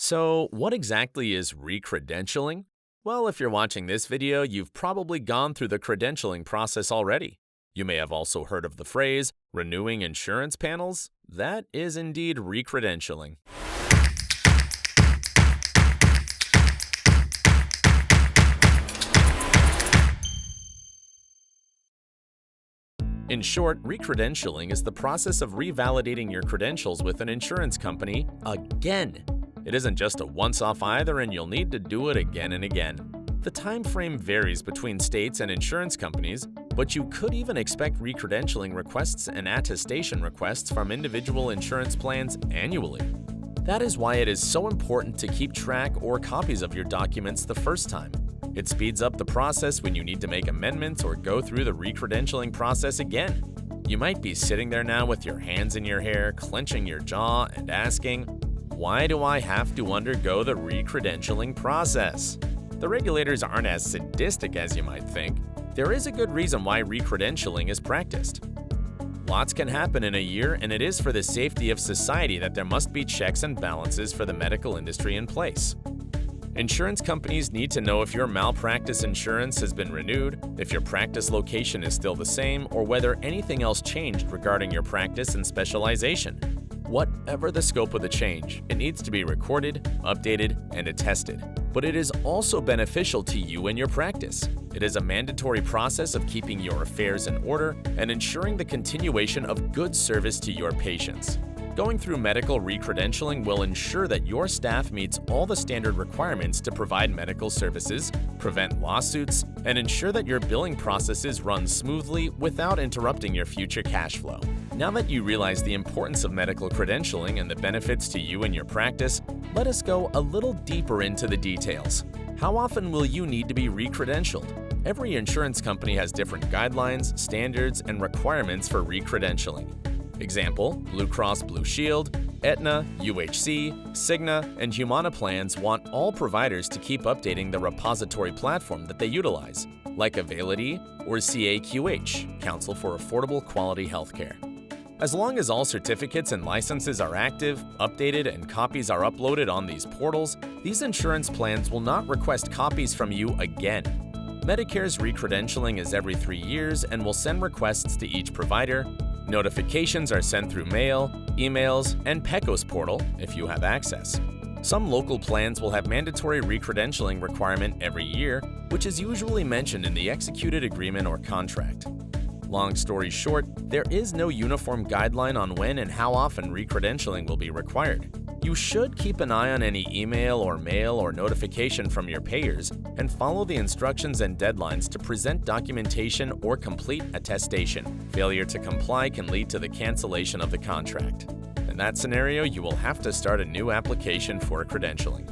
So, what exactly is recredentialing? Well, if you're watching this video, you've probably gone through the credentialing process already. You may have also heard of the phrase renewing insurance panels. That is indeed recredentialing. In short, recredentialing is the process of revalidating your credentials with an insurance company again. It isn't just a once-off either, and you'll need to do it again and again. The time frame varies between states and insurance companies, but you could even expect recredentialing requests and attestation requests from individual insurance plans annually. That is why it is so important to keep track or copies of your documents the first time. It speeds up the process when you need to make amendments or go through the recredentialing process again. You might be sitting there now with your hands in your hair, clenching your jaw, and asking, why do I have to undergo the recredentialing process? The regulators aren't as sadistic as you might think. There is a good reason why recredentialing is practiced. Lots can happen in a year, and it is for the safety of society that there must be checks and balances for the medical industry in place. Insurance companies need to know if your malpractice insurance has been renewed, if your practice location is still the same, or whether anything else changed regarding your practice and specialization. Whatever the scope of the change, it needs to be recorded, updated, and attested. But it is also beneficial to you and your practice. It is a mandatory process of keeping your affairs in order and ensuring the continuation of good service to your patients. Going through medical recredentialing will ensure that your staff meets all the standard requirements to provide medical services, prevent lawsuits, and ensure that your billing processes run smoothly without interrupting your future cash flow. Now that you realize the importance of medical credentialing and the benefits to you and your practice, let us go a little deeper into the details. How often will you need to be recredentialed? Every insurance company has different guidelines, standards, and requirements for recredentialing. Example, Blue Cross Blue Shield, Aetna, UHC, Cigna, and Humana plans want all providers to keep updating the repository platform that they utilize, like Availity or CAQH, Council for Affordable Quality Healthcare. As long as all certificates and licenses are active, updated, and copies are uploaded on these portals, these insurance plans will not request copies from you again. Medicare's recredentialing is every 3 years and will send requests to each provider. Notifications are sent through mail, emails, and PECOS portal if you have access. Some local plans will have mandatory recredentialing requirement every year, which is usually mentioned in the executed agreement or contract. Long story short, there is no uniform guideline on when and how often recredentialing will be required. You should keep an eye on any email or mail or notification from your payers and follow the instructions and deadlines to present documentation or complete attestation. Failure to comply can lead to the cancellation of the contract. In that scenario, you will have to start a new application for credentialing.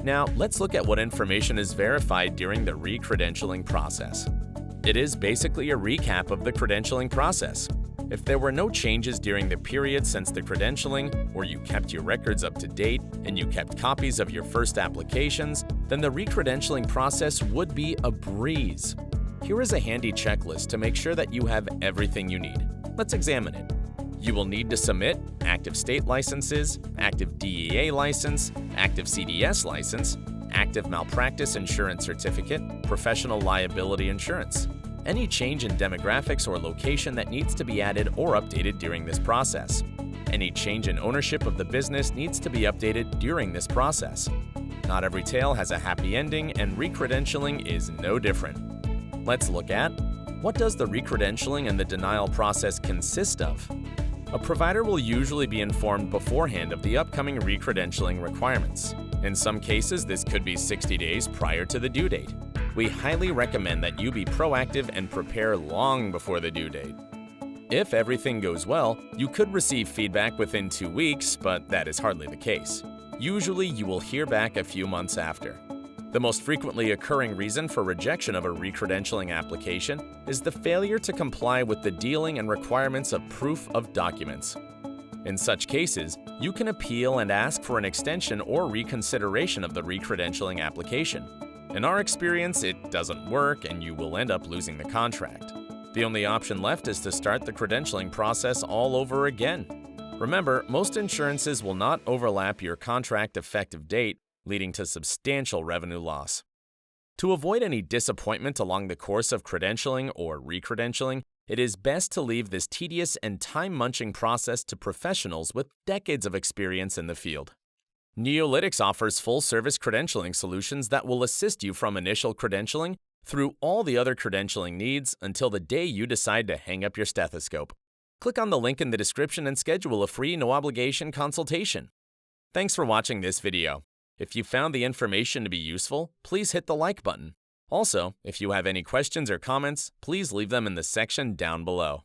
Now, let's look at what information is verified during the recredentialing process. It is basically a recap of the credentialing process. If there were no changes during the period since the credentialing, or you kept your records up to date and you kept copies of your first applications, then the recredentialing process would be a breeze. Here is a handy checklist to make sure that you have everything you need. Let's examine it. You will need to submit active state licenses, active DEA license, active CDS license, active malpractice insurance certificate, professional liability insurance. Any change in demographics or location that needs to be added or updated during this process. Any change in ownership of the business needs to be updated during this process. Not every tale has a happy ending, and recredentialing is no different. Let's look at what does the recredentialing and the denial process consist of? A provider will usually be informed beforehand of the upcoming recredentialing requirements. In some cases, this could be 60 days prior to the due date. We highly recommend that you be proactive and prepare long before the due date. If everything goes well, you could receive feedback within 2 weeks, but that is hardly the case. Usually, you will hear back a few months after. The most frequently occurring reason for rejection of a recredentialing application is the failure to comply with the dealing and requirements of proof of documents. In such cases, you can appeal and ask for an extension or reconsideration of the recredentialing application. In our experience, it doesn't work and you will end up losing the contract. The only option left is to start the credentialing process all over again. Remember, most insurances will not overlap your contract effective date, leading to substantial revenue loss. To avoid any disappointment along the course of credentialing or recredentialing, it is best to leave this tedious and time-munching process to professionals with decades of experience in the field. Neolytix offers full-service credentialing solutions that will assist you from initial credentialing through all the other credentialing needs until the day you decide to hang up your stethoscope. Click on the link in the description and schedule a free no-obligation consultation. Thanks for watching this video. If you found the information to be useful, please hit the like button. Also, if you have any questions or comments, please leave them in the section down below.